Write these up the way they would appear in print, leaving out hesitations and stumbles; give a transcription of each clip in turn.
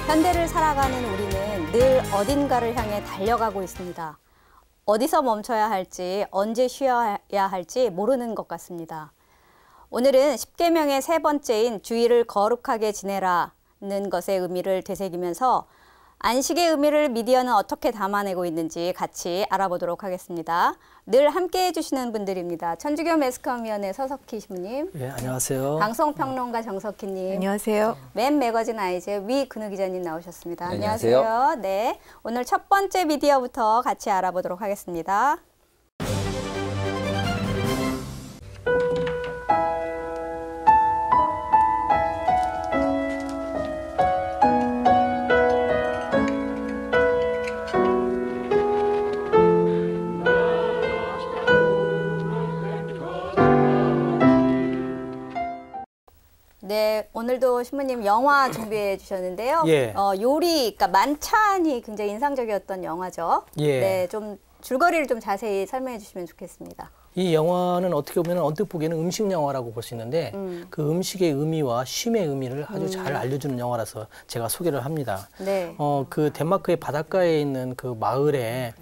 현대를 살아가는 우리는 늘 어딘가를 향해 달려가고 있습니다. 어디서 멈춰야 할지, 언제 쉬어야 할지 모르는 것 같습니다. 오늘은 10계명의 세 번째인 주일을 거룩하게 지내라는 것의 의미를 되새기면서 안식의 의미를 미디어는 어떻게 담아내고 있는지 같이 알아보도록 하겠습니다. 늘 함께해 주시는 분들입니다. 천주교 매스컴위원회 서석희 신부님. 네, 안녕하세요. 방송평론가 정석희님. 안녕하세요. 맨 매거진 아이즈의 위근우 기자님 나오셨습니다. 네, 안녕하세요. 네, 오늘 첫 번째 미디어부터 같이 알아보도록 하겠습니다. 네, 오늘도 신부님 영화 준비해 주셨는데요. 예. 요리, 그러니까 만찬이 굉장히 인상적이었던 영화죠. 예. 네, 좀 줄거리를 좀 자세히 설명해 주시면 좋겠습니다. 이 영화는 어떻게 보면 언뜻 보기에는 음식 영화라고 볼 수 있는데 그 음식의 의미와 쉼의 의미를 아주 잘 알려주는 영화라서 제가 소개를 합니다. 네. 그 덴마크의 바닷가에 있는 그 마을에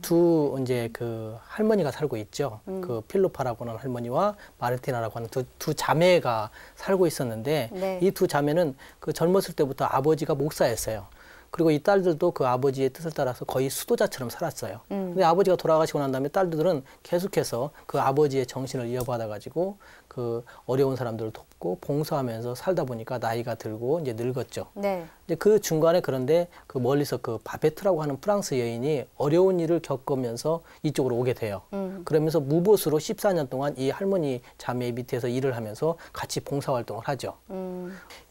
두 이제 그 할머니가 살고 있죠. 그 필로파라고 하는 할머니와 마르티나라고 하는 두 자매가 살고 있었는데 네. 이 두 자매는 그 젊었을 때부터 아버지가 목사였어요. 그리고 이 딸들도 그 아버지의 뜻을 따라서 거의 수도자처럼 살았어요. 근데 아버지가 돌아가시고 난 다음에 딸들은 계속해서 그 아버지의 정신을 이어받아 가지고 그 어려운 사람들을 돕고 봉사하면서 살다 보니까 나이가 들고 이제 늙었죠. 네. 이제 그 중간에 그런데 그 멀리서 그 바베트라고 하는 프랑스 여인이 어려운 일을 겪으면서 이쪽으로 오게 돼요. 그러면서 무보수로 14년 동안 이 할머니 자매 밑에서 일을 하면서 같이 봉사활동을 하죠.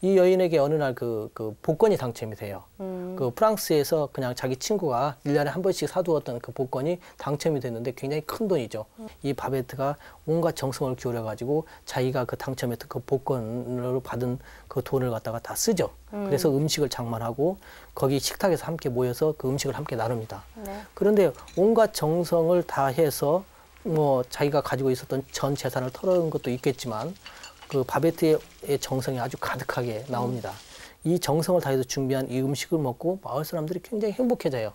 이 여인에게 어느 날 그 복권이 당첨이 돼요. 그 프랑스에서 그냥 자기 친구가 1년에 한 번씩 사두었던 그 복권이 당첨이 됐는데 굉장히 큰 돈이죠. 이 바베트가 온갖 정성을 기울여 가지고 자기가 그 당첨했던 그 복권으로 받은 그 돈을 갖다가 다 쓰죠. 그래서 음식을 장만하고 거기 식탁에서 함께 모여서 그 음식을 함께 나눕니다. 네. 그런데 온갖 정성을 다해서 뭐 자기가 가지고 있었던 전 재산을 털어놓은 것도 있겠지만 그 바베트의 정성이 아주 가득하게 나옵니다. 이 정성을 다해서 준비한 이 음식을 먹고 마을 사람들이 굉장히 행복해져요.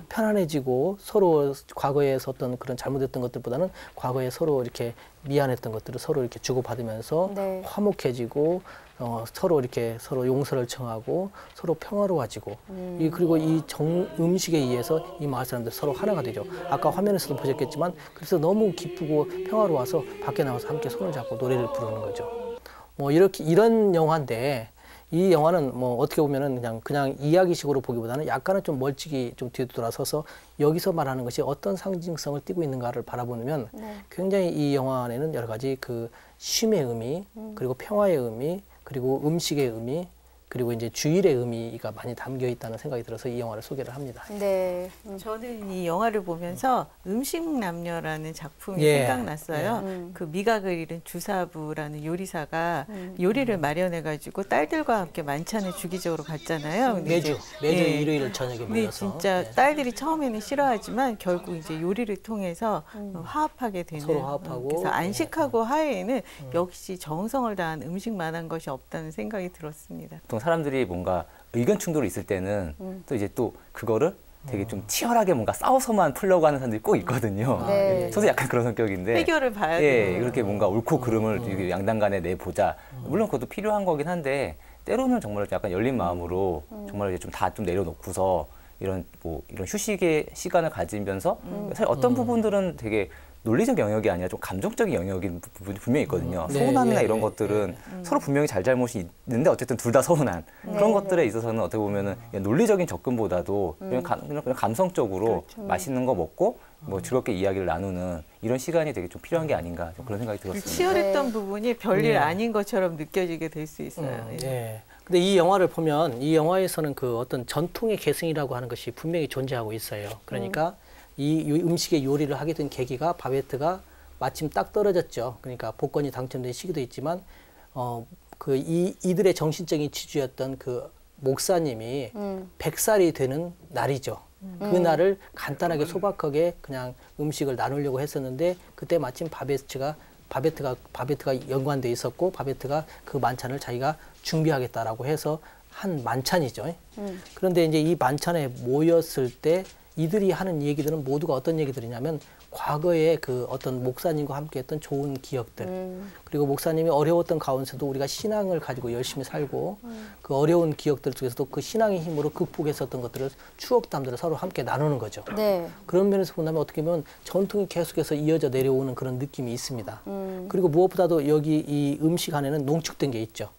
편안해지고 서로 과거에 있었던 그런 잘못했던 것들보다는 과거에 서로 이렇게 미안했던 것들을 서로 이렇게 주고받으면서 네. 화목해지고 서로 이렇게 서로 용서를 청하고 서로 평화로워지고 그리고 이 음식에 의해서 이 마을 사람들 서로 하나가 되죠. 아까 화면에서도 보셨겠지만 그래서 너무 기쁘고 평화로워서 밖에 나와서 함께 손을 잡고 노래를 부르는 거죠. 뭐 이런 영화인데 이 영화는 뭐 어떻게 보면은 그냥 이야기식으로 보기보다는 약간은 좀 멀찍이 좀 뒤로 돌아서서 여기서 말하는 것이 어떤 상징성을 띠고 있는가를 바라보면 네. 굉장히 이 영화 안에는 여러 가지 그 쉼의 의미, 그리고 평화의 의미, 그리고 음식의 의미, 그리고 이제 주일의 의미가 많이 담겨 있다는 생각이 들어서 이 영화를 소개를 합니다. 네. 저는 이 영화를 보면서 음식남녀라는 작품이 예. 생각났어요. 그 미각을 잃은 주사부라는 요리사가 요리를 마련해가지고 딸들과 함께 만찬을 주기적으로 갔잖아요. 근데 매주 예. 일요일 저녁에 근데 모여서. 진짜 딸들이 처음에는 싫어하지만 결국 이제 요리를 통해서 화합하게 되는. 서로 화합하고. 그래서 안식하고 화해에는 역시 정성을 다한 음식만한 것이 없다는 생각이 들었습니다. 보통 사람들이 뭔가 의견 충돌이 있을 때는 또 이제 또 그거를 되게 좀 치열하게 뭔가 싸워서만 풀려고 하는 사람들이 꼭 있거든요. 네. 저도 약간 그런 성격인데. 해결을 봐야 예, 돼요. 그렇게 뭔가 옳고 그름을 이렇게 양당 간에 내보자. 물론 그것도 필요한 거긴 한데 때로는 정말 약간 열린 마음으로 정말 이제 좀 다 좀 내려놓고서 이런 휴식의 시간을 가지면서 사실 어떤 부분들은 되게 논리적 영역이 아니라 좀 감정적인 영역인 부분이 분명히 있거든요. 네, 서운함이나 네, 이런 네, 것들은 서로 분명히 잘잘못이 있는데 어쨌든 둘 다 서운한 그런 것들에 있어서는 어떻게 보면은 논리적인 접근보다도 그냥 감성적으로 그렇죠. 맛있는 거 먹고 뭐 즐겁게 이야기를 나누는 이런 시간이 되게 좀 필요한 게 아닌가 좀 그런 생각이 들었습니다. 치열했던 네. 부분이 별일 아닌 것처럼 느껴지게 될 수 있어요. 예. 네. 근데 이 영화를 보면 이 영화에서는 그 어떤 전통의 계승이라고 하는 것이 분명히 존재하고 있어요. 그러니까 이 음식의 요리를 하게 된 계기가 바베트가 마침 딱 떨어졌죠. 그러니까 복권이 당첨된 시기도 있지만 이들의 정신적인 지주였던 그 목사님이 100살이 되는 날이죠. 그 날을 간단하게 소박하게 그냥 음식을 나누려고 했었는데 그때 마침 바베트가 연관돼 있었고 바베트가 그 만찬을 자기가 준비하겠다라고 해서 한 만찬이죠. 그런데 이제 이 만찬에 모였을 때 이들이 하는 얘기들은 모두가 어떤 얘기들이냐면 과거에 그 어떤 목사님과 함께 했던 좋은 기억들, 그리고 목사님이 어려웠던 가운데서도 우리가 신앙을 가지고 열심히 살고 그 어려운 기억들 중에서도 그 신앙의 힘으로 극복했었던 것들을 추억담들을 서로 함께 나누는 거죠. 네. 그런 면에서 본다면 어떻게 보면 전통이 계속해서 이어져 내려오는 그런 느낌이 있습니다. 그리고 무엇보다도 여기 이 음식 안에는 농축된 게 있죠.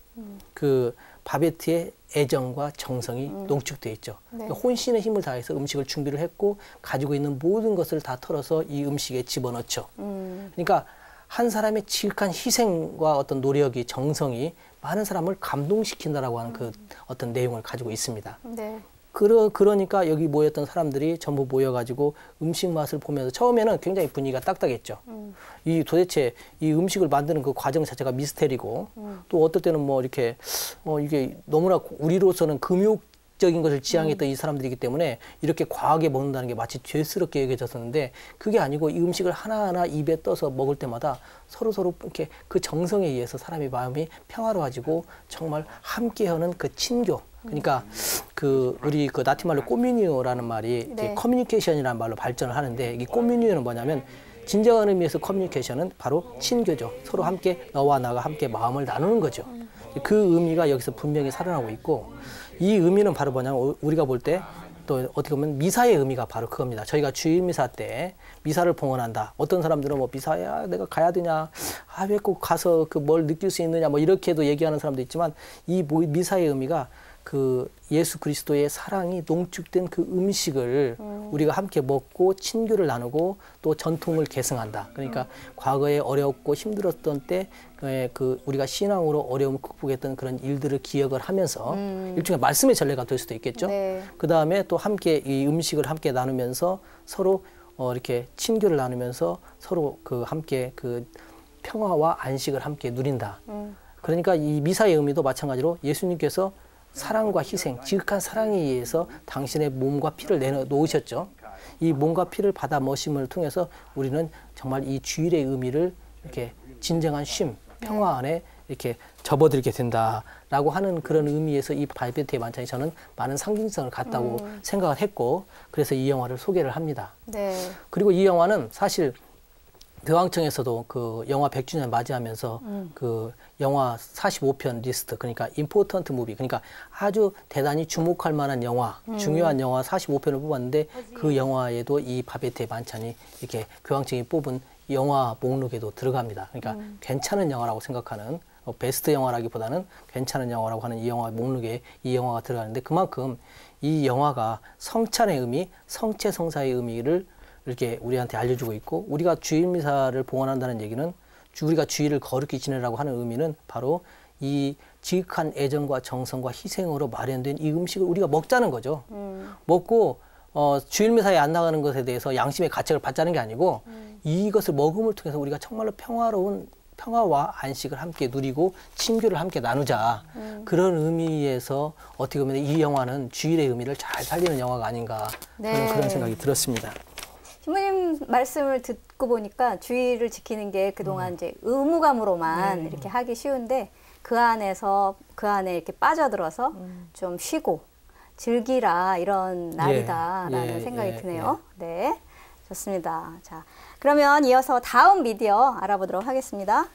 그 바베트의 애정과 정성이 농축되어 있죠. 네. 그러니까 혼신의 힘을 다해서 음식을 준비를 했고 가지고 있는 모든 것을 다 털어서 이 음식에 집어넣죠. 그러니까 한 사람의 지극한 희생과 어떤 노력이 정성이 많은 사람을 감동시킨다라고 하는 그 어떤 내용을 가지고 있습니다. 네. 그러니까 여기 모였던 사람들이 전부 모여가지고 음식 맛을 보면서 처음에는 굉장히 분위기가 딱딱했죠. 이 도대체 이 음식을 만드는 그 과정 자체가 미스테리고 또 어떨 때는 뭐 이렇게 이게 너무나 우리로서는 금욕적인 것을 지향했던 이 사람들이기 때문에 이렇게 과하게 먹는다는 게 마치 죄스럽게 여겨졌었는데 그게 아니고 이 음식을 하나하나 입에 떠서 먹을 때마다 서로 이렇게 그 정성에 의해서 사람의 마음이 평화로워지고 정말 함께하는 그 친교. 그러니까 그 우리 그 라틴 말로 꼬뮤니오라는 말이 네. 커뮤니케이션이라는 말로 발전을 하는데 이 꼬뮤니오는 뭐냐면 진정한 의미에서 커뮤니케이션은 바로 친교죠. 서로 함께 너와 나가 함께 마음을 나누는 거죠. 그 의미가 여기서 분명히 살아나고 있고 이 의미는 바로 뭐냐면 우리가 볼 때 또 어떻게 보면 미사의 의미가 바로 그겁니다. 저희가 주일 미사 때 미사를 봉헌한다. 어떤 사람들은 뭐 미사야 내가 가야 되냐, 아 왜 꼭 가서 그 뭘 느낄 수 있느냐, 뭐 이렇게도 얘기하는 사람도 있지만 이 미사의 의미가 그 예수 그리스도의 사랑이 농축된 그 음식을 우리가 함께 먹고 친교를 나누고 또 전통을 계승한다. 그러니까 과거에 어렵고 힘들었던 때 그 우리가 신앙으로 어려움을 극복했던 그런 일들을 기억을 하면서 일종의 말씀의 전례가 될 수도 있겠죠. 네. 그 다음에 또 함께 이 음식을 함께 나누면서 서로 이렇게 친교를 나누면서 서로 그 함께 그 평화와 안식을 함께 누린다. 그러니까 이 미사의 의미도 마찬가지로 예수님께서 사랑과 희생, 지극한 사랑에 의해서 당신의 몸과 피를 내놓으셨죠. 이 몸과 피를 받아 머심을 통해서 우리는 정말 이 주일의 의미를 이렇게 진정한 쉼, 평화 안에 이렇게 접어들게 된다라고 하는 그런 의미에서 이 바베트의 만찬이 저는 많은 상징성을 갖다고 생각을 했고 그래서 이 영화를 소개를 합니다. 네. 그리고 이 영화는 사실 교황청에서도 그 영화 100주년 맞이하면서 그 영화 45편 리스트, 그러니까 임포턴트 무비, 그러니까 아주 대단히 주목할 만한 영화, 중요한 영화 45편을 뽑았는데 그 영화에도 이 바베트의 만찬이 이렇게 교황청이 뽑은 영화 목록에도 들어갑니다. 그러니까 괜찮은 영화라고 생각하는 베스트 영화라기보다는 괜찮은 영화라고 하는 이 영화 목록에 이 영화가 들어가는데 그만큼 이 영화가 성찬의 의미, 성체성사의 의미를 이렇게 우리한테 알려주고 있고 우리가 주일 미사를 봉헌한다는 얘기는 우리가 주일을 거룩히 지내라고 하는 의미는 바로 이 지극한 애정과 정성과 희생으로 마련된 이 음식을 우리가 먹자는 거죠. 먹고 주일 미사에 안 나가는 것에 대해서 양심의 가책을 받자는 게 아니고 이것을 먹음을 통해서 우리가 정말로 평화로운 평화와 안식을 함께 누리고 친교를 함께 나누자. 그런 의미에서 어떻게 보면 이 영화는 주일의 의미를 잘 살리는 영화가 아닌가 네. 그런 생각이 들었습니다. 신부님 말씀을 듣고 보니까 주의를 지키는 게 그동안 이제 의무감으로만 이렇게 하기 쉬운데 그 안에 이렇게 빠져들어서 좀 쉬고 즐기라 이런 날이다라는 생각이 드네요. 네, 좋습니다. 자, 그러면 이어서 다음 미디어 알아보도록 하겠습니다.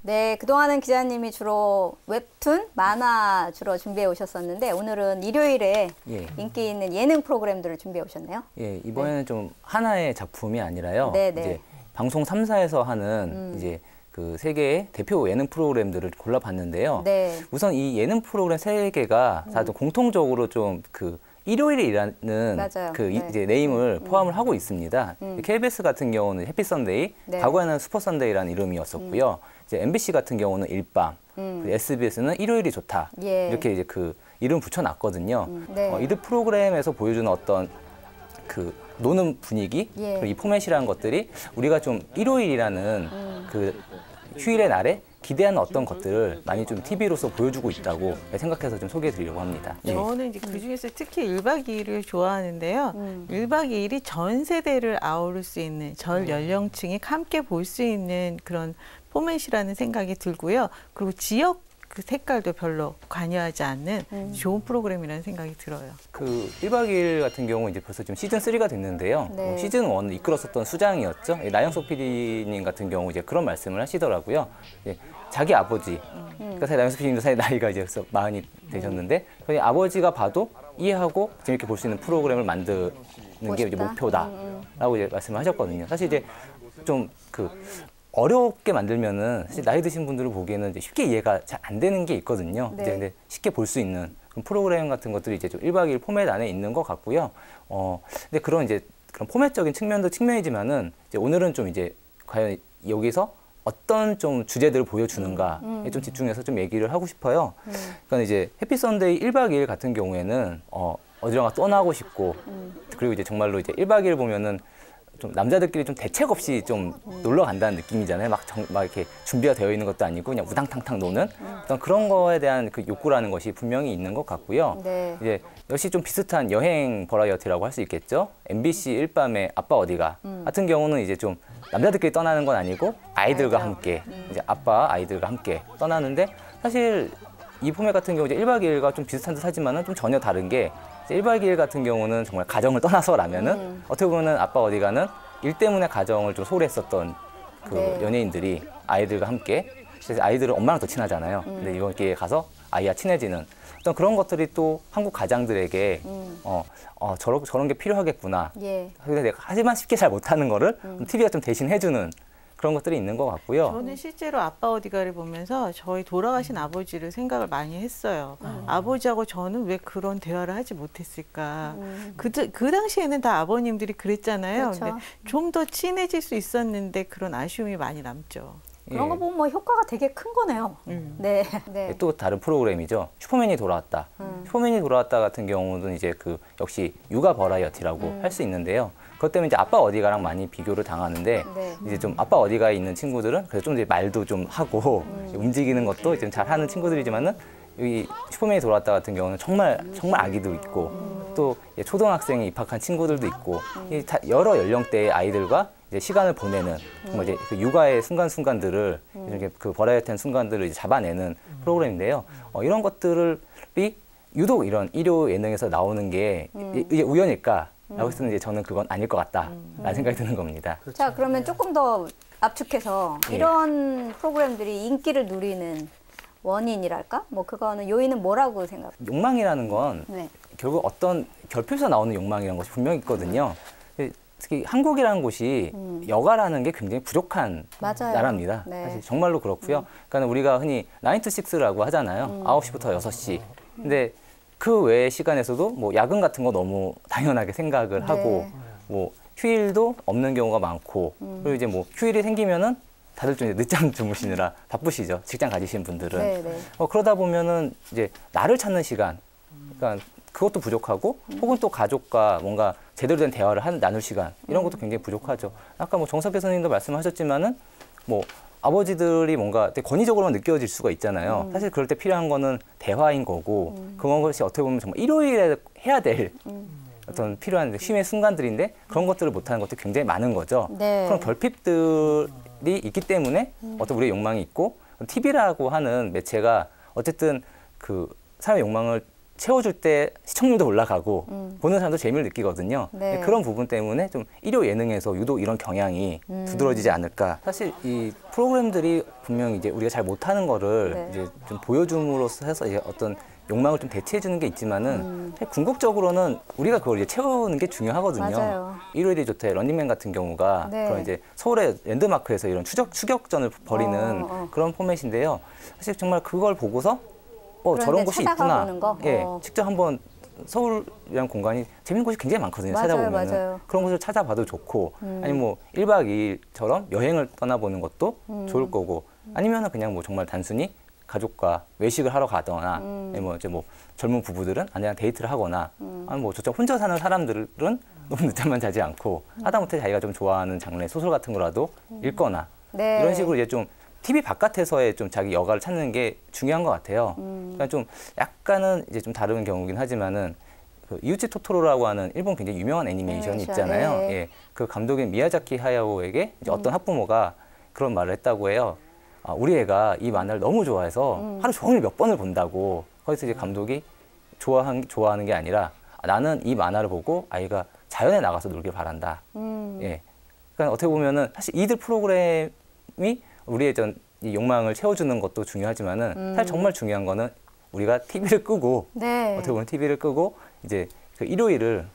네, 그동안은 기자님이 주로 웹툰, 만화 주로 준비해 오셨었는데 오늘은 일요일에 인기 있는 예능 프로그램들을 준비해 오셨네요. 예, 이번에는 좀 하나의 작품이 아니라요. 네네. 이제 방송 3사에서 하는 이제 그 세 개의 대표 예능 프로그램들을 골라봤는데요. 네. 우선 이 예능 프로그램 세 개가 다들 공통적으로 좀 그 일요일이라는 맞아요. 그 네. 이제 네임을 포함을 하고 있습니다. KBS 같은 경우는 해피 선데이, 네. 과거에는 슈퍼 선데이라는 이름이었었고요. 이제 MBC 같은 경우는 일밤, 그리고 SBS는 일요일이 좋다. 예. 이렇게 이제 그 이름 붙여놨거든요. 네. 이들 프로그램에서 보여주는 어떤 그 노는 분위기, 예. 그리고 이 포맷이라는 것들이 우리가 좀 일요일이라는 그 휴일의 날에 기대하는 어떤 것들을 많이 좀 TV로서 보여주고 있다고 생각해서 좀 소개해 드리려고 합니다. 예. 저는 이제 그 중에서 특히 1박 2일을 좋아하는데요. 1박 2일이 전 세대를 아우를 수 있는 전 연령층이 함께 볼 수 있는 그런 포맷이라는 생각이 들고요. 그리고 지역 그 색깔도 별로 관여하지 않는 좋은 프로그램이라는 생각이 들어요. 그 1박 2일 같은 경우 이제 벌써 좀 시즌 3가 됐는데요. 네. 시즌 1을 이끌었었던 수장이었죠. 나영석 PD님 같은 경우 이제 그런 말씀을 하시더라고요. 자기 아버지, 그러니까 사실 나영석 PD님도 사실 나이가 이제 많이 되셨는데 저희 아버지가 봐도 이해하고 재밌게 볼 수 있는 프로그램을 만드는 게 이제 목표다라고 이제 말씀을 하셨거든요. 사실 이제 좀 그 어렵게 만들면은 사실 나이 드신 분들을 보기에는 이제 쉽게 이해가 잘 안 되는 게 있거든요. 네. 이제 근데 쉽게 볼 수 있는 그런 프로그램 같은 것들이 이제 좀 1박 2일 포맷 안에 있는 것 같고요. 근데 그런 이제 그런 포맷적인 측면도 측면이지만은 이제 오늘은 좀 이제 과연 여기서 어떤 좀 주제들을 보여주는가에 좀 집중해서 좀 얘기를 하고 싶어요. 그러니까 이제 해피 선데이 1박 2일 같은 경우에는 어디론가 떠나고 싶고 그리고 이제 정말로 이제 1박 2일 보면은 좀 남자들끼리 좀 대책 없이 좀 놀러 간다는 느낌이잖아요. 막 이렇게 준비가 되어 있는 것도 아니고 그냥 우당탕탕 노는 어떤 그런 거에 대한 그 욕구라는 것이 분명히 있는 것 같고요. 네. 이제 역시 좀 비슷한 여행 버라이어티라고 할 수 있겠죠. MBC 일밤에 아빠 어디가 같은 경우는 이제 좀 남자들끼리 떠나는 건 아니고 아이들과 함께 이제 아빠 아이들과 함께 떠나는데 사실 이 포맷 같은 경우 이제 1박 2일과 좀 비슷한 듯 하지만은 좀 전혀 다른 게 1박 2일 같은 경우는 정말 가정을 떠나서라면은 어떻게 보면은 아빠 어디가는 일 때문에 가정을 좀 소홀했었던 그 네. 연예인들이 아이들과 함께 그래서 아이들은 엄마랑 더 친하잖아요. 근데 이번 기회에 가서 아이와 친해지는 어떤 그런 것들이 또 한국 가장들에게 저런 게 필요하겠구나. 예. 근데 내가 하지만 쉽게 잘 못하는 거를 TV가 좀 대신 해주는 그런 것들이 있는 것 같고요. 저는 실제로 아빠 어디가를 보면서 저희 돌아가신 아버지를 생각을 많이 했어요. 아버지하고 저는 왜 그런 대화를 하지 못했을까. 그 당시에는 다 아버님들이 그랬잖아요. 그렇죠. 근데 좀 더 친해질 수 있었는데 그런 아쉬움이 많이 남죠. 그런 거 예. 보면 뭐 효과가 되게 큰 거네요. 네. 네. 또 다른 프로그램이죠. 슈퍼맨이 돌아왔다. 슈퍼맨이 돌아왔다 같은 경우는 이제 그 역시 육아 버라이어티라고 할 수 있는데요. 그것 때문에 이제 아빠 어디가랑 많이 비교를 당하는데 네. 이제 좀 아빠 어디가에 있는 친구들은 그래서 좀 이제 말도 좀 하고 움직이는 것도 이제 잘 하는 친구들이지만은 여기 슈퍼맨이 돌아왔다 같은 경우는 정말 아기도 있고 또 초등학생에 입학한 친구들도 있고 이 다 여러 연령대의 아이들과 이제 시간을 보내는 정말 이제 그 육아의 순간순간들을 이렇게 그 버라이어티한 순간들을 이제 잡아내는 프로그램인데요. 이런 것들이 유독 이런 일요 예능에서 나오는 게 이게 우연일까? 라고 했을 때 이제 저는 그건 아닐 것 같다라는 생각이 드는 겁니다. 자, 그러면 조금 더 압축해서 예. 이런 프로그램들이 인기를 누리는 원인이랄까? 뭐 그거는 요인은 뭐라고 생각해요? 욕망이라는 건 네. 결국 어떤 결핍에서 나오는 욕망이라는 것이 분명히 있거든요. 특히 한국이라는 곳이 여가라는 게 굉장히 부족한 맞아요. 나라입니다. 네. 사실 정말로 그렇고요. 그러니까 우리가 흔히 9 to 6라고 하잖아요. 9시부터 6시. 근데 그 외의 시간에서도 뭐 야근 같은 거 너무 당연하게 생각을 하고 뭐 휴일도 없는 경우가 많고 그리고 이제 뭐 휴일이 생기면은 다들 좀 이제 늦잠 주무시느라 바쁘시죠. 직장 가지신 분들은. 네, 네. 그러다 보면은 이제 나를 찾는 시간, 그러니까 그것도 부족하고 혹은 또 가족과 뭔가 제대로 된 대화를 나눌 시간 이런 것도 굉장히 부족하죠. 아까 뭐 정석혜 선생님도 말씀하셨지만은 뭐 아버지들이 뭔가 되게 권위적으로만 느껴질 수가 있잖아요. 사실 그럴 때 필요한 거는 대화인 거고 그런 것이 어떻게 보면 정말 일요일에 해야 될 어떤 필요한 쉼의 순간들인데 그런 것들을 못하는 것도 굉장히 많은 거죠. 네. 그런 결핍들이 있기 때문에 어떤 우리의 욕망이 있고 TV라고 하는 매체가 어쨌든 그 사람의 욕망을 채워줄 때 시청률도 올라가고 보는 사람도 재미를 느끼거든요. 네. 그런 부분 때문에 좀 일요 예능에서 유독 이런 경향이 두드러지지 않을까. 사실 이 프로그램들이 분명히 이제 우리가 잘 못하는 거를 네. 이제 좀 보여줌으로써 해서 이제 어떤 욕망을 좀 대체해주는 게 있지만은 궁극적으로는 우리가 그걸 이제 채우는 게 중요하거든요. 맞아요. 일요일이 좋대 런닝맨 같은 경우가 네. 그런 이제 서울의 랜드마크에서 이런 추격전을 벌이는 그런 포맷인데요. 사실 정말 그걸 보고서 저런 곳이 있구나. 찾아가보는 거? 예, 직접 한번 서울이라는 공간이 재밌는 곳이 굉장히 많거든요. 맞아요, 찾아보면 맞아요. 그런 곳을 찾아봐도 좋고 아니면 뭐 1박 2일처럼 여행을 떠나보는 것도 좋을 거고 아니면은 그냥 뭐 정말 단순히 가족과 외식을 하러 가거나 뭐 이제 뭐 젊은 부부들은 아내랑 데이트를 하거나 아니 뭐 저쪽 혼자 사는 사람들은 너무 늦잠만 자지 않고 하다못해 자기가 좀 좋아하는 장르의 소설 같은 거라도 읽거나 네. 이런 식으로 이제 좀 TV 바깥에서의 좀 자기 여가를 찾는 게 중요한 것 같아요. 그러니까 좀 약간은 이제 좀 다른 경우긴 하지만은 그 이우치 토토로라고 하는 일본 굉장히 유명한 애니메이션이 있잖아요. 예. 예. 그 감독인 미야자키 하야오에게 이제 어떤 학부모가 그런 말을 했다고 해요. 아, 우리 애가 이 만화를 너무 좋아해서 하루 종일 몇 번을 본다고. 거기서 이제 감독이 좋아하는 게 아니라 나는 이 만화를 보고 아이가 자연에 나가서 놀길 바란다. 예. 그러니까 어떻게 보면은 사실 이들 프로그램이 우리의 이 욕망을 채워주는 것도 중요하지만은 사실 정말 중요한 거는 우리가 TV를 끄고 네. 어떻게 보면 TV를 끄고 이제 그 일요일을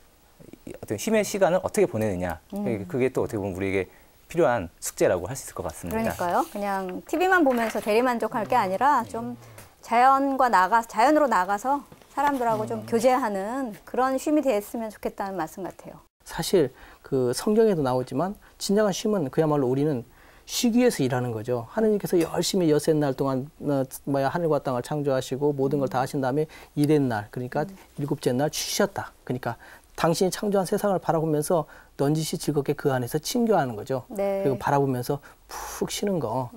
어떤 쉼의 시간을 어떻게 보내느냐. 그게 또 어떻게 보면 우리에게 필요한 숙제라고 할 수 있을 것 같습니다. 그러니까요. 그냥 TV만 보면서 대리만족할 게 아니라 좀 자연으로 나가서 사람들하고 좀 교제하는 그런 쉼이 됐으면 좋겠다는 말씀 같아요. 사실 그 성경에도 나오지만 진정한 쉼은 그야말로 우리는 쉬기 위해서 일하는 거죠. 하느님께서 열심히 여섯 날 동안 하늘과 땅을 창조하시고 모든 걸 다 하신 다음에 일의 날, 그러니까 일곱째 날 쉬셨다. 그러니까 당신이 창조한 세상을 바라보면서 넌지시 즐겁게 그 안에서 친교하는 거죠. 네. 그리고 바라보면서 푹 쉬는 거.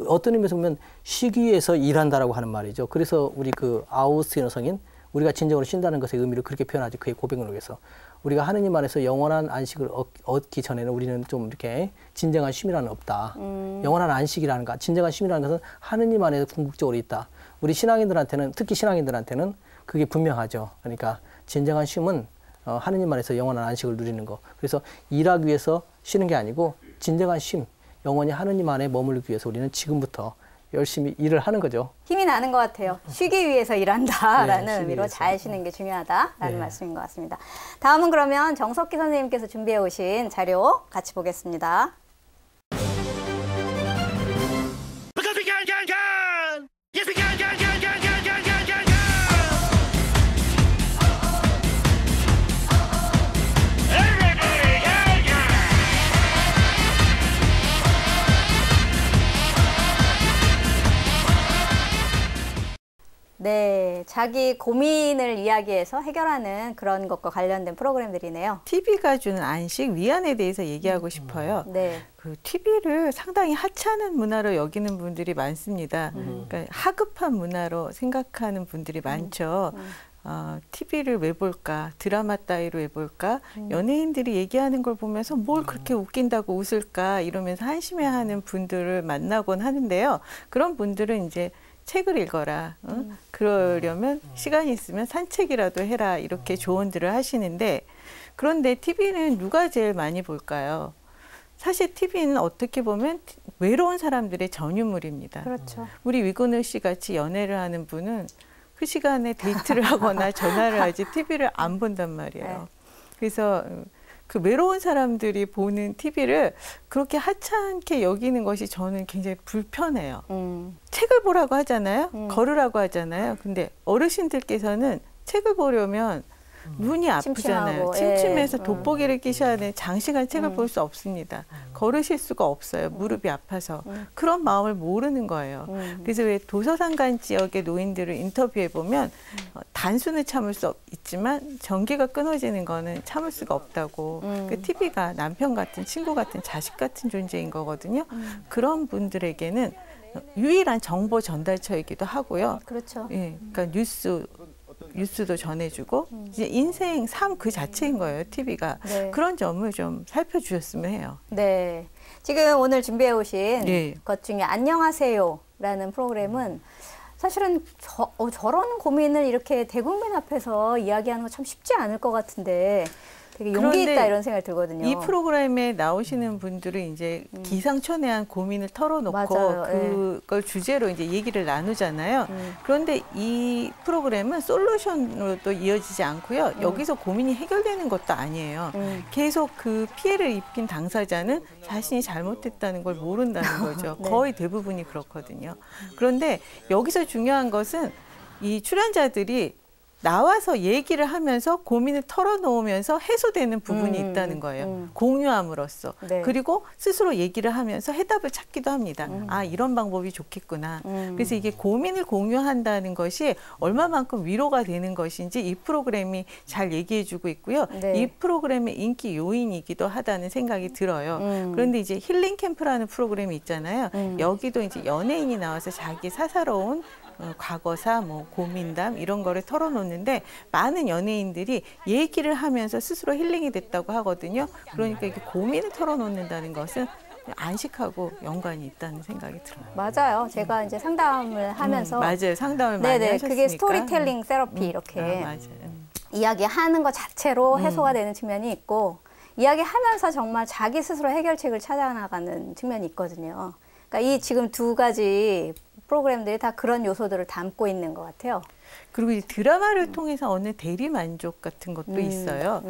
어떤 의미에서 보면 쉬기 위해서 일한다라고 하는 말이죠. 그래서 우리 그 아우구스티노 성인 우리가 진정으로 쉰다는 것의 의미를 그렇게 표현하죠. 그의 고백을 위해서. 우리가 하느님 안에서 영원한 안식을 얻기 전에는 우리는 좀 이렇게 진정한 쉼이라는 없다. 영원한 안식이라는 것, 진정한 쉼이라는 것은 하느님 안에서 궁극적으로 있다. 우리 신앙인들한테는, 특히 신앙인들한테는 그게 분명하죠. 그러니까 진정한 쉼은 하느님 안에서 영원한 안식을 누리는 거. 그래서 일하기 위해서 쉬는 게 아니고 진정한 쉼, 영원히 하느님 안에 머물기 위해서 우리는 지금부터 열심히 일을 하는 거죠. 힘이 나는 것 같아요. 쉬기 위해서 일한다라는 쉬기 의미로 위해서. 잘 쉬는 게 중요하다라는 말씀인 것 같습니다. 다음은 그러면 정석기 선생님께서 준비해 오신 자료 같이 보겠습니다. Because we can! Yes, we can! 네, 자기 고민을 이야기해서 해결하는 그런 것과 관련된 프로그램들이네요. TV가 주는 안식, 위안에 대해서 얘기하고 싶어요. 네. 그 TV를 상당히 하찮은 문화로 여기는 분들이 많습니다. 그러니까 하급한 문화로 생각하는 분들이 많죠. TV를 왜 볼까? 드라마 따위로 왜 볼까? 연예인들이 얘기하는 걸 보면서 뭘 그렇게 웃긴다고 웃을까? 이러면서 한심해하는 분들을 만나곤 하는데요. 그런 분들은 이제 책을 읽어라. 그러려면 시간이 있으면 산책이라도 해라. 이렇게 조언들을 하시는데 그런데 TV는 누가 제일 많이 볼까요? 사실 TV는 어떻게 보면 외로운 사람들의 전유물입니다. 그렇죠. 우리 위근우 씨 같이 연애를 하는 분은 그 시간에 데이트를 하거나 전화를 하지 TV를 안 본단 말이에요. 네. 그래서 그 외로운 사람들이 보는 TV를 그렇게 하찮게 여기는 것이 저는 굉장히 불편해요. 책을 보라고 하잖아요. 걸으라고 하잖아요. 근데 어르신들께서는 책을 보려면 눈이 아프잖아요. 침침하고, 침침해서 예. 돋보기를 끼셔야 돼. 장시간 책을 볼 수 없습니다. 걸으실 수가 없어요. 무릎이 아파서. 그런 마음을 모르는 거예요. 그래서 왜 도서상간 지역의 노인들을 인터뷰해 보면 단순을 참을 수 있지만 전기가 끊어지는 거는 참을 수가 없다고. 그 TV가 남편 같은 친구 같은 자식 같은 존재인 거거든요. 그런 분들에게는 유일한 정보 전달처이기도 하고요. 그렇죠. 예, 그러니까 뉴스도 전해주고 이제 인생 삶 그 자체인 거예요. TV가. 네. 그런 점을 좀 살펴주셨으면 해요. 네. 지금 오늘 준비해 오신 네. 것 중에 안녕하세요라는 프로그램은 사실은 저런 고민을 이렇게 대국민 앞에서 이야기하는 거 참 쉽지 않을 것 같은데 되게 용기 그런데 있다 이런 생각이 들거든요. 이 프로그램에 나오시는 분들은 이제 기상천외한 고민을 털어놓고 맞아요. 그걸 주제로 이제 얘기를 나누잖아요. 그런데 이 프로그램은 솔루션으로 또 이어지지 않고요. 여기서 고민이 해결되는 것도 아니에요. 계속 그 피해를 입힌 당사자는 자신이 잘못했다는 걸 모른다는 거죠. 네. 거의 대부분이 그렇거든요. 그런데 여기서 중요한 것은 이 출연자들이 나와서 얘기를 하면서 고민을 털어놓으면서 해소되는 부분이 있다는 거예요. 공유함으로써. 네. 그리고 스스로 얘기를 하면서 해답을 찾기도 합니다. 아, 이런 방법이 좋겠구나. 그래서 이게 고민을 공유한다는 것이 얼마만큼 위로가 되는 것인지 이 프로그램이 잘 얘기해주고 있고요. 네. 이 프로그램의 인기 요인이기도 하다는 생각이 들어요. 그런데 이제 힐링 캠프라는 프로그램이 있잖아요. 여기도 이제 연예인이 나와서 자기 사사로운 과거사, 뭐 고민담 이런 거를 털어놓는데 많은 연예인들이 얘기를 하면서 스스로 힐링이 됐다고 하거든요. 그러니까 이게 고민을 털어놓는다는 것은 안식하고 연관이 있다는 생각이 들어요. 맞아요. 제가 이제 상담을 하면서 맞아요. 상담을 많이 하셨으니까. 그게 스토리텔링 세러피 이렇게 맞아요. 이야기하는 것 자체로 해소가 되는 측면이 있고 이야기하면서 정말 자기 스스로 해결책을 찾아나가는 측면이 있거든요. 그러니까 이 지금 두 가지 프로그램들이 다 그런 요소들을 담고 있는 것 같아요. 그리고 이 드라마를 통해서 얻는 대리 만족 같은 것도 있어요.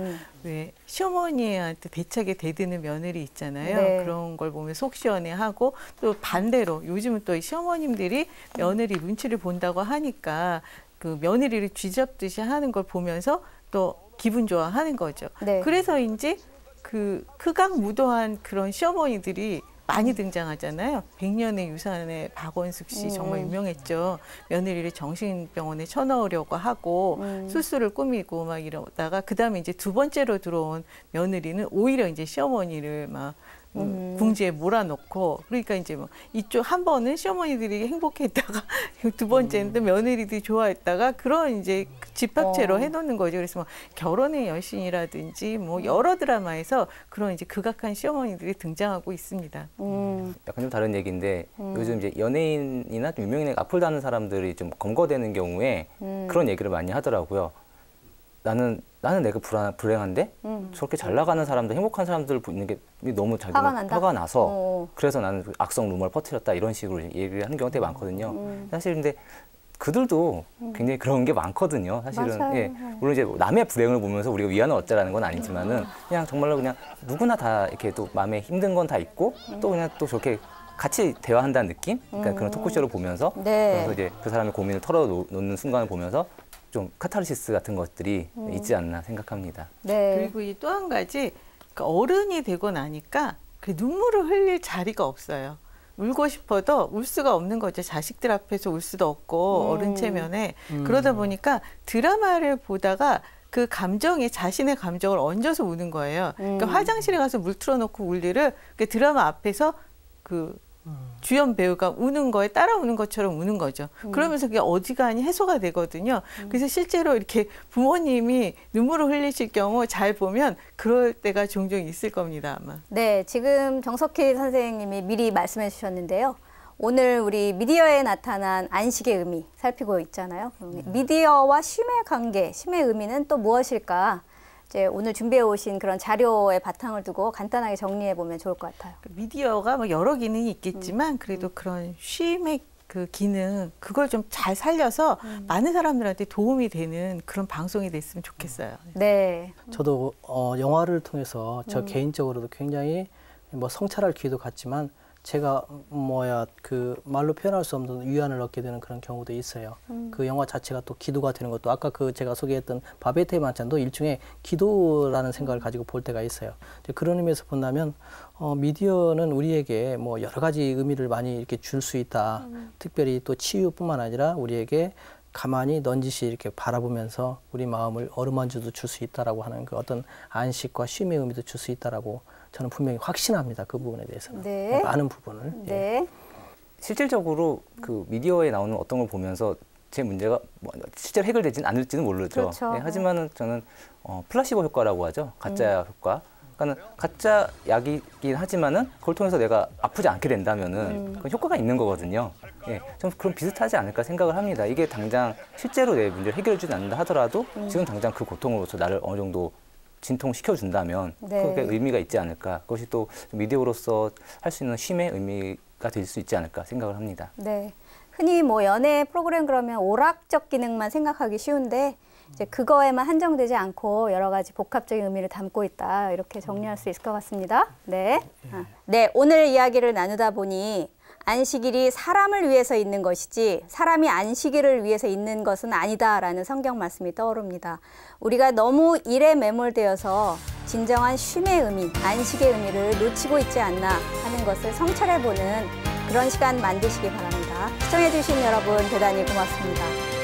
왜 시어머니한테 대차게 대드는 며느리 있잖아요. 네. 그런 걸 보면 속 시원해하고 또 반대로 요즘은 또 시어머님들이 며느리 눈치를 본다고 하니까 그 며느리를 쥐잡듯이 하는 걸 보면서 또 기분 좋아하는 거죠. 네. 그래서인지 그 흑악무도한 그런 시어머니들이 많이 등장하잖아요. 100년의 유산의 박원숙 씨 정말 유명했죠. 며느리를 정신병원에 쳐넣으려고 하고 수술을 꾸미고 막 이러다가 그다음에 이제 두 번째로 들어온 며느리는 오히려 이제 시어머니를 막 궁지에 몰아넣고 그러니까 이제 뭐 이쪽 한 번은 시어머니들이 행복했다가 두 번째는 또 며느리들이 좋아했다가 그런 이제 집합체로 해놓는 거죠. 그래서 뭐 결혼의 여신이라든지 뭐 여러 드라마에서 그런 이제 극악한 시어머니들이 등장하고 있습니다. 약간 좀 다른 얘기인데 요즘 이제 연예인이나 좀 유명인에게 악플 다는 사람들이 좀 검거되는 경우에 그런 얘기를 많이 하더라고요. 나는 내가 불행한데 저렇게 잘 나가는 사람들, 행복한 사람들 보는 게 너무 자기가 화가 나서 그래서 나는 악성 루머를 퍼뜨렸다 이런 식으로 얘기를 하는 경우가 되게 많거든요. 사실 근데 그들도 굉장히 그런 게 많거든요. 사실은 예, 물론 이제 남의 불행을 보면서 우리가 위안을 얻자라는 건 아니지만은 그냥 정말로 그냥 누구나 다 이렇게 또 마음에 힘든 건 다 있고 또 그냥 또 저렇게 같이 대화한다는 느낌? 그러니까 그런 토크쇼를 보면서 그래서 이제 그 사람의 고민을 털어놓는 순간을 보면서 좀 카타르시스 같은 것들이 있지 않나 생각합니다. 네. 그리고 이 또 한 가지 그러니까 어른이 되고 나니까 그 눈물을 흘릴 자리가 없어요. 울고 싶어도 울 수가 없는 거죠. 자식들 앞에서 울 수도 없고 어른 체면에 그러다 보니까 드라마를 보다가 그 감정에 자신의 감정을 얹어서 우는 거예요. 그러니까 화장실에 가서 물 틀어놓고 울 일을 그 드라마 앞에서 그 주연 배우가 우는 거에 따라 우는 것처럼 우는 거죠. 그러면서 그게 어지간히 해소가 되거든요. 그래서 실제로 이렇게 부모님이 눈물을 흘리실 경우 잘 보면 그럴 때가 종종 있을 겁니다, 아마. 네, 지금 정석희 선생님이 미리 말씀해 주셨는데요. 오늘 우리 미디어에 나타난 안식의 의미 살피고 있잖아요. 미디어와 쉼의 관계, 쉼의 의미는 또 무엇일까? 이제 오늘 준비해 오신 그런 자료의 바탕을 두고 간단하게 정리해 보면 좋을 것 같아요. 미디어가 뭐 여러 기능이 있겠지만 그래도 그런 쉼의 그 기능 그걸 좀 잘 살려서 많은 사람들한테 도움이 되는 그런 방송이 됐으면 좋겠어요. 네. 저도 영화를 통해서 저 개인적으로도 굉장히 뭐 성찰할 기회도 갖지만 제가 그 말로 표현할 수 없는 위안을 얻게 되는 그런 경우도 있어요. 그 영화 자체가 또 기도가 되는 것도 아까 그 제가 소개했던 바베트의 만찬도 일종의 기도라는 생각을 가지고 볼 때가 있어요. 그런 의미에서 본다면 미디어는 우리에게 뭐 여러 가지 의미를 많이 이렇게 줄 수 있다. 특별히 또 치유뿐만 아니라 우리에게 가만히 넌지시 이렇게 바라보면서 우리 마음을 어루만져도 줄 수 있다라고 하는 그 어떤 안식과 쉼의 의미도 줄 수 있다라고 저는 분명히 확신합니다. 그 부분에 대해서는. 네. 많은 부분을. 네. 예. 실질적으로 그 미디어에 나오는 어떤 걸 보면서 제 문제가 뭐 실제로 해결되지는 않을지는 모르죠. 그렇죠. 네, 하지만은 저는 플라시보 효과라고 하죠. 가짜 효과. 그러니까는 가짜 약이긴 하지만은 그걸 통해서 내가 아프지 않게 된다면은 그건 효과가 있는 거거든요. 예, 좀 그럼 비슷하지 않을까 생각을 합니다. 이게 당장 실제로 내 문제를 해결해주지 않는다 하더라도 지금 당장 그 고통으로서 나를 어느 정도 진통시켜준다면 그게 의미가 있지 않을까. 그것이 또 미디어로서 할 수 있는 쉼의 의미가 될 수 있지 않을까 생각을 합니다. 네. 흔히 뭐 연애 프로그램 그러면 오락적 기능만 생각하기 쉬운데 이제 그거에만 한정되지 않고 여러 가지 복합적인 의미를 담고 있다. 이렇게 정리할 수 있을 것 같습니다. 네. 네, 오늘 이야기를 나누다 보니 안식일이 사람을 위해서 있는 것이지 사람이 안식일을 위해서 있는 것은 아니다라는 성경 말씀이 떠오릅니다. 우리가 너무 일에 매몰되어서 진정한 쉼의 의미, 안식의 의미를 놓치고 있지 않나 하는 것을 성찰해보는 그런 시간 만드시기 바랍니다. 시청해주신 여러분 대단히 고맙습니다.